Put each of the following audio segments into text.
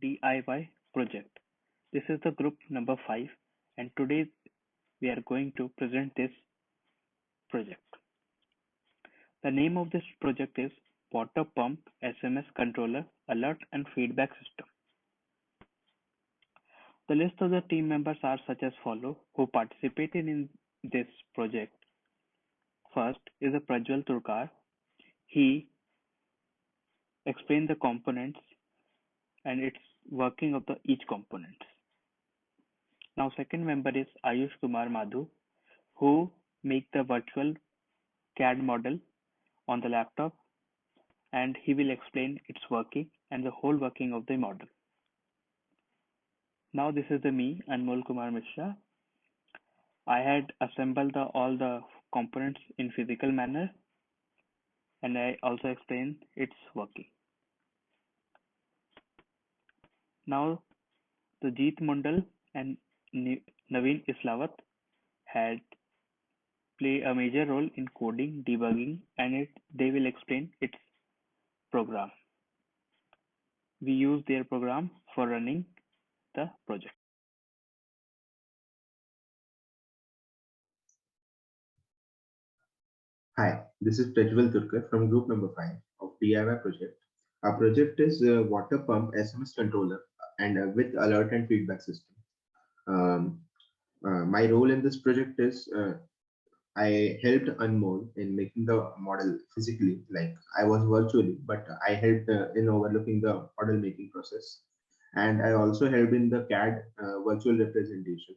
DIY project. This is the group number 5, and today we are going to present this project. The name of this project is Water Pump SMS Controller Alert and Feedback System. The list of the team members are such as follow who participated in this project. First is a Prajjwal Turkar. He explained the components and its working of the each components. Now second member is Ayush Kumar Madhu, who make the virtual CAD model on the laptop, and he will explain its working and the whole working of the model. Now this is me, Anmol Kumar Mishra. I had assembled all the components in physical manner, and I also explained its working. Now the Jit Mandal and Naveen Islavath had play a major role in coding, debugging, and they will explain its program. We use their program for running the project. Hi, this is Prajjwal Turkar from group number 5 of DIY project. Our project is a water pump SMS controller and with alert and feedback system. Um, my role in this project is I helped Anmol in making the model physically, like I was virtually, but I helped in overlooking the model making process. And I also helped in the CAD virtual representation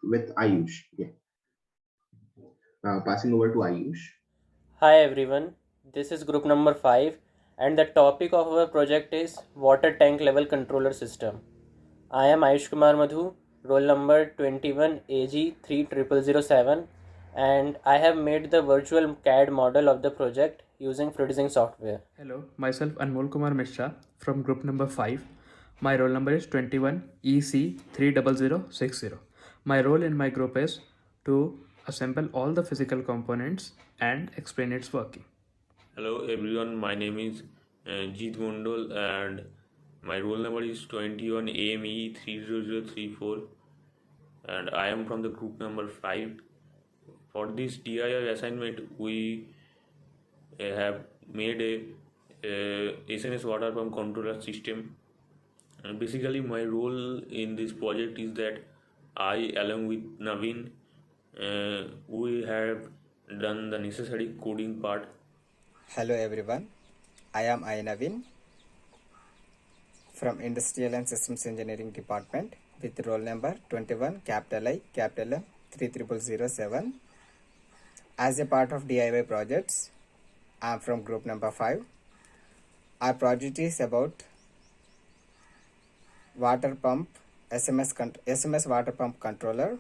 with Ayush. Yeah. Passing over to Ayush. Hi everyone, this is group number 5 and the topic of our project is Water Tank Level Controller System. I am Ayush Kumar Madhu, roll number 21 AG30007 and I have made the virtual CAD model of the project using producing software. Hello, myself Anmol Kumar Mishra from group number 5. My roll number is 21 EC30060. My role in my group is to assemble all the physical components and explain its working. Hello everyone, my name is Jit Mandal and my roll number is 21 AME30034 and I am from the group number 5. For this DIY assignment, we have made a SNS water pump controller system. And basically, my role in this project is that I, along with Naveen, we have done the necessary coding part. Hello everyone, I am Naveen from Industrial and Systems Engineering Department with roll number 21 capital I capital M 30007. As a part of DIY projects, I am from group number 5. Our project is about water pump SMS water pump controller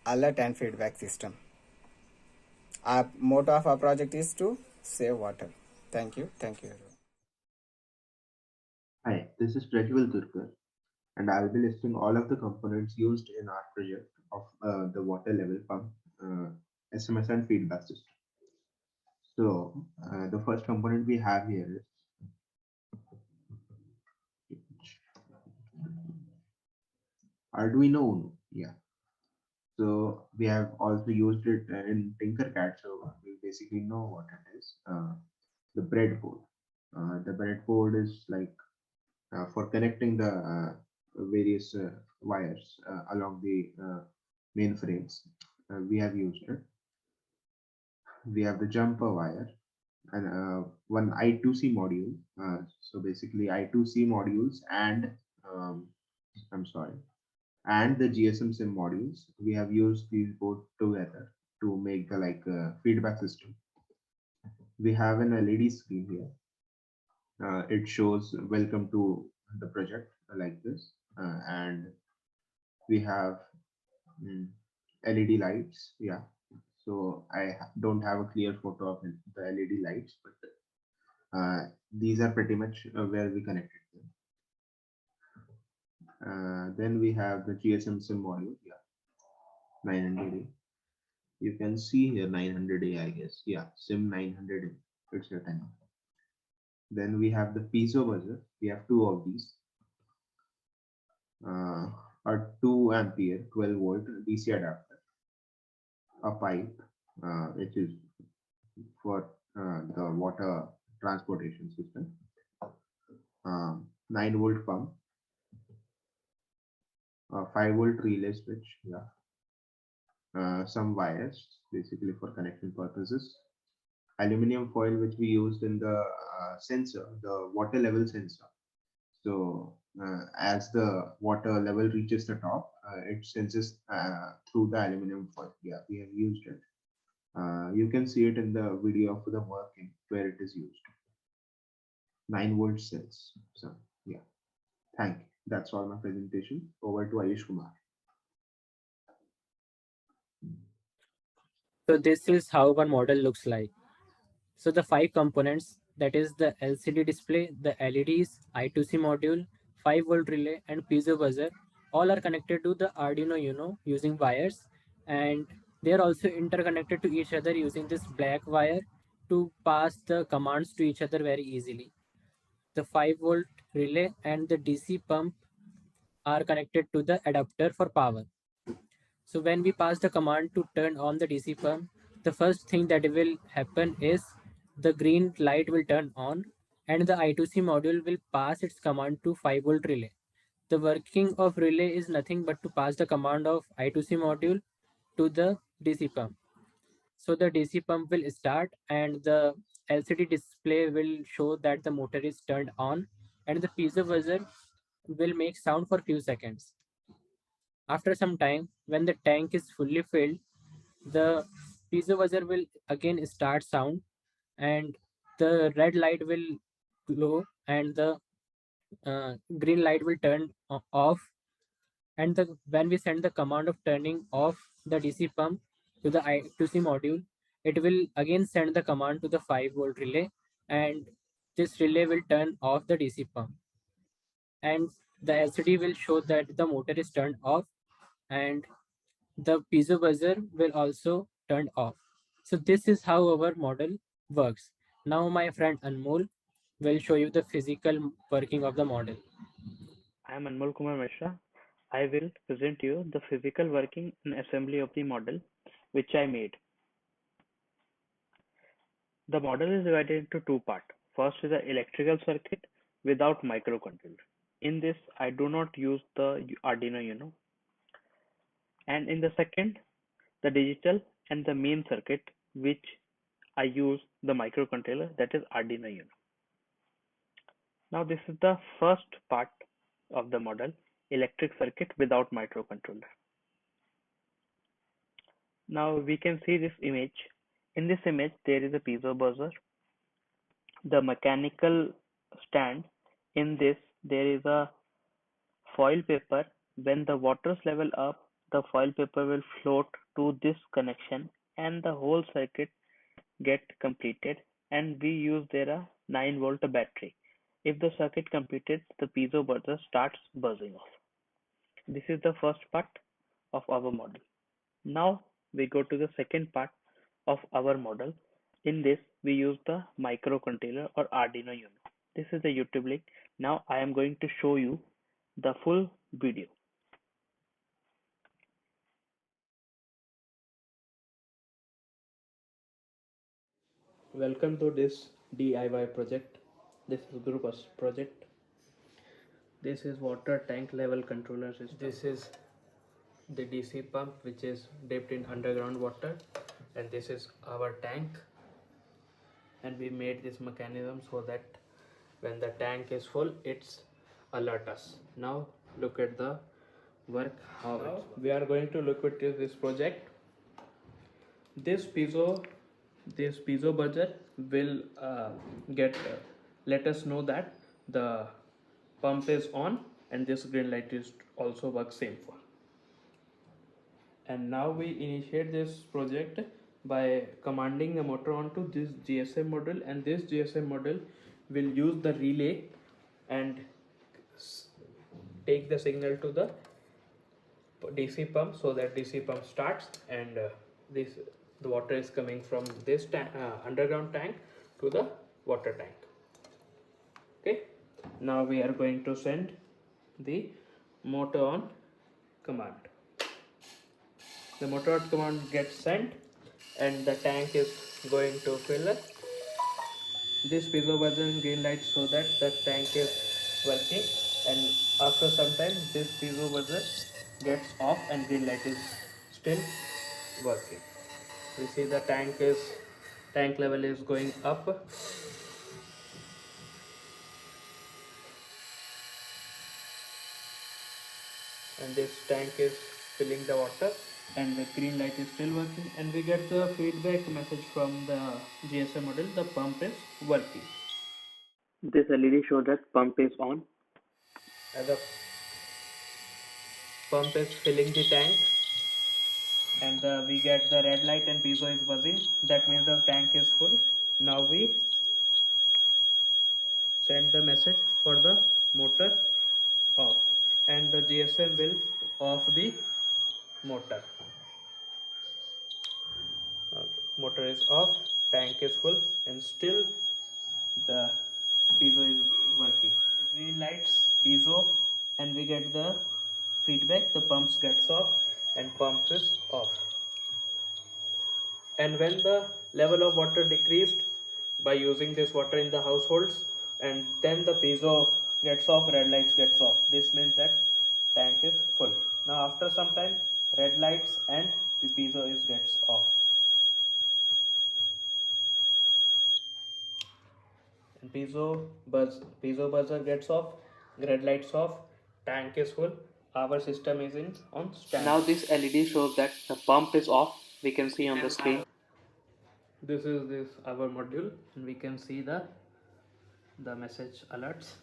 alert and feedback system. Our motto of our project is to save water. Thank you everyone. Hi, this is Prajjwal Turkar, and I'll be listing all of the components used in our project of the water level pump SMS and feedback system. So the first component we have here is Arduino Uno. Yeah. So we have also used it in Tinkercad, so we basically know what it is. The breadboard. The breadboard is like for connecting the various wires along the main frames. We have used it. We have the jumper wire and one I2C module. So basically I2C modules and I'm sorry, and the GSM SIM modules. We have used these both together to make the feedback system. We have an LED screen here. It shows welcome to the project like this, and we have LED lights. Yeah, so I don't have a clear photo of the LED lights, but these are pretty much where we connected them. Then we have the GSM SIM module. Yeah, 900A. You can see here 900A, I guess. Yeah, SIM 900A. It's your time. Then we have the piezo buzzer. we have two of these. A 2 ampere 12 volt DC adapter, a pipe, which is for the water transportation system, 9 volt pump, a 5 volt relay switch, some wires basically for connection purposes, aluminum foil which we used in the sensor, the water level sensor. So as the water level reaches the top, it senses through the aluminum foil. Yeah, we have used it. You can see it in the video of the working where it is used. 9 volt cells. So yeah, thank you. That's all my presentation. Over to Ayush Kumar. So this is how our model looks like. So the 5 components, that is the LCD display, the LEDs, I2C module, 5 volt relay and piezo buzzer, all are connected to the Arduino Uno using wires, and they are also interconnected to each other using this black wire to pass the commands to each other very easily. The 5 volt relay and the DC pump are connected to the adapter for power. So when we pass the command to turn on the DC pump, the first thing that will happen is the green light will turn on and the I2C module will pass its command to 5 volt relay. The working of relay is nothing but to pass the command of I2C module to the DC pump. So the DC pump will start and the LCD display will show that the motor is turned on and the piezo buzzer will make sound for few seconds. After some time, when the tank is fully filled, the piezo buzzer will again start sound and the red light will glow and the green light will turn off, and when we send the command of turning off the DC pump to the I2C module, it will again send the command to the 5 volt relay and this relay will turn off the DC pump and the LCD will show that the motor is turned off and the piezo buzzer will also turn off. So this is how our model works. Now my friend Anmol will show you the physical working of the model. I am Anmol Kumar Mishra. I will present you the physical working and assembly of the model which I made. The model is divided into two parts. First is the electrical circuit without microcontroller. In this, I do not use the Arduino Uno. And in the second, the digital and the main circuit, which I use the microcontroller, that is Arduino Uno. Now this is the first part of the model, electric circuit without microcontroller. Now we can see this image. In this image, there is a piezo buzzer, the mechanical stand. In this, there is a foil paper. When the water's level up, the foil paper will float to this connection and the whole circuit get completed, and we use there a 9 volt battery. If the circuit completed, the piezo buzzer starts buzzing off. This is the first part of our model. Now we go to the second part of our model. In this, we use the microcontroller or Arduino Uno. This is the YouTube link. Now I am going to show you the full video. Welcome to this DIY project. This is Group's project. This is water tank level controller system. This is the DC pump which is dipped in underground water, and this is our tank, and we made this mechanism so that when the tank is full it's alert us. Now look at the work how now we are going to look at this project. This piezo buzzer will get let us know that the pump is on, and this green light is also works same for. And now we initiate this project by commanding the motor onto this GSM module, and this GSM module will use the relay and take the signal to the DC pump, so that DC pump starts, and the water is coming from this underground tank to the water tank. Okay, Now we are going to send the motor on command. The motor on command gets sent and the tank is going to fill up. This piezo buzzer green light so that the tank is working, and after some time this piezo buzzer gets off and green light is still working. We see the tank level is going up, and this tank is filling the water and the green light is still working, and we get the feedback message from the GSM model, the pump is working. This LED shows that pump is on. As the pump is filling the tank, and we get the red light and piezo is buzzing, that means the tank is full. Now we send the message for the motor off, and the GSM will off the motor. Motor is off, tank is full, and still the piezo is working. The green lights piezo, and we get the feedback, the pumps gets off and pump is off. And when the level of water decreased by using this water in the households, and then the piezo gets off, red lights gets off, this means that tank is full. Now after some time, red lights and the piezo is gets off, and piezo buzzer gets off, red lights off, tank is full, our system is in on stand. Now this LED shows that the pump is off, we can see on the screen. This is our module, and we can see the message alerts,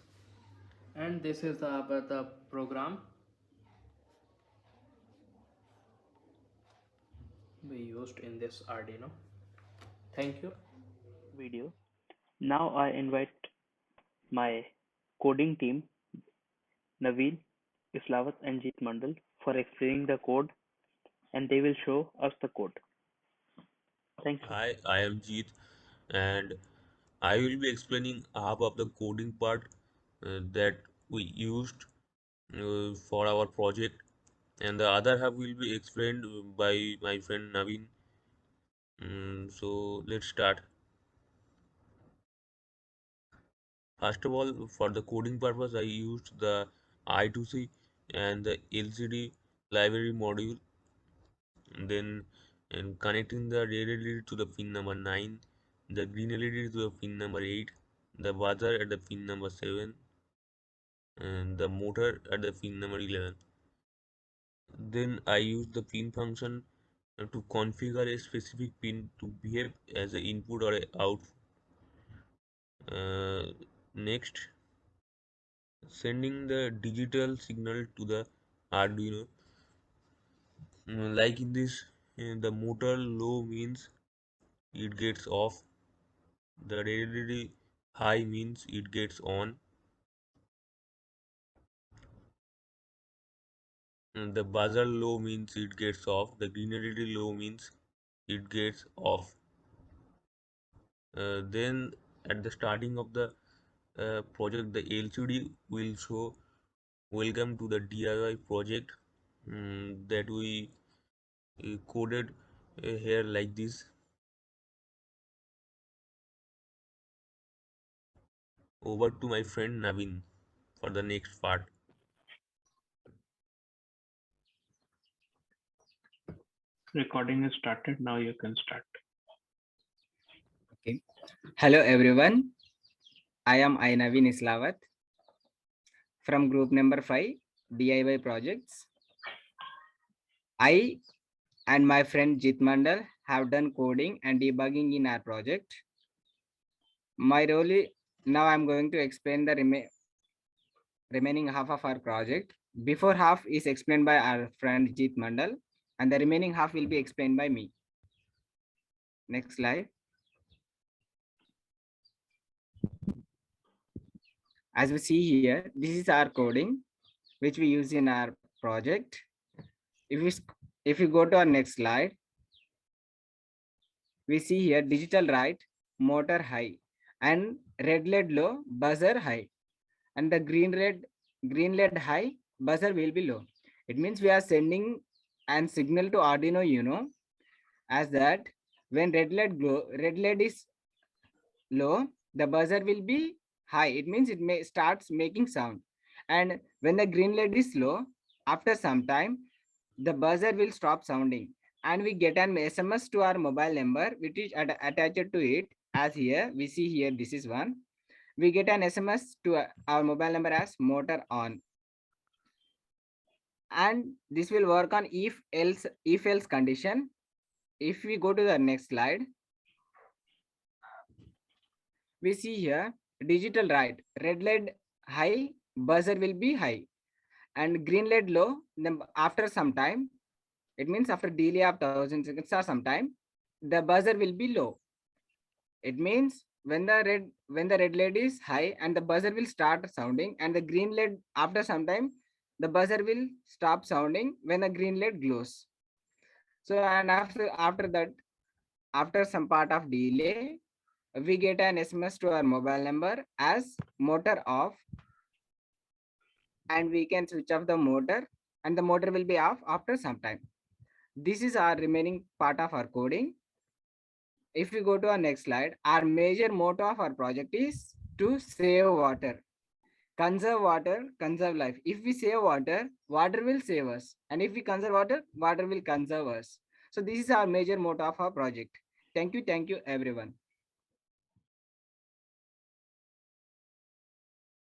and this is the program we used in this Arduino. Thank you. Video. Now I invite my coding team, Naveen Islavath and Jit Mandal, for explaining the code, and they will show us the code. Thank you. Hi, I am Jeet, and I will be explaining half of the coding part that we used for our project, and the other half will be explained by my friend Naveen. So let's start. First of all, for the coding purpose, I used the I2C and the LCD library module. Then, and connecting the red LED to the pin number 9, the green LED to the pin number 8, the buzzer at the pin number 7, and the motor at the pin number 11. Then I use the pin function to configure a specific pin to behave as an input or a output. Next, sending the digital signal to the Arduino. Like in this, the motor low means it gets off, the LED high means it gets on, and the buzzer low means it gets off, the green LED low means it gets off. Then at the starting of the project, the LCD will show welcome to the DIY project that we coded here like this. Over to my friend Naveen for the next part. Recording is started. Now you can start. Okay. Hello everyone. I am Naveen Islavath from group number 5 DIY projects. I and my friend Jit Mandal have done coding and debugging in our project. My role is now I'm going to explain the remaining half of our project. Before half is explained by our friend Jit Mandal, and the remaining half will be explained by me. Next slide. As we see here, this is our coding which we use in our project. If we go to our next slide, we see here digital right, motor high, and red LED low, buzzer high. and the green LED high, buzzer will be low. It means we are sending an signal to Arduino Uno as that when red LED is low, the buzzer will be high. It means it may starts making sound. And when the green LED is low, after some time, the buzzer will stop sounding. And we get an SMS to our mobile number, which is attached to it. As here, we see here, this is one. We get an SMS to our mobile number as motor on. And this will work on if else condition. If we go to the next slide, we see here digital right, red LED high, buzzer will be high, and green LED low. Then after some time, it means after delay of 1000 seconds or some time, the buzzer will be low. It means when the red LED is high and the buzzer will start sounding, and the green LED after some time, the buzzer will stop sounding when the green LED glows. So and after that, after some part of delay, we get an SMS to our mobile number as motor off, and we can switch off the motor, and the motor will be off after some time. This is our remaining part of our coding. If we go to our next slide, our major motto of our project is to save water. Conserve water, conserve life. If we save water, water will save us. And if we conserve water, water will conserve us. So this is our major motto of our project. Thank you everyone.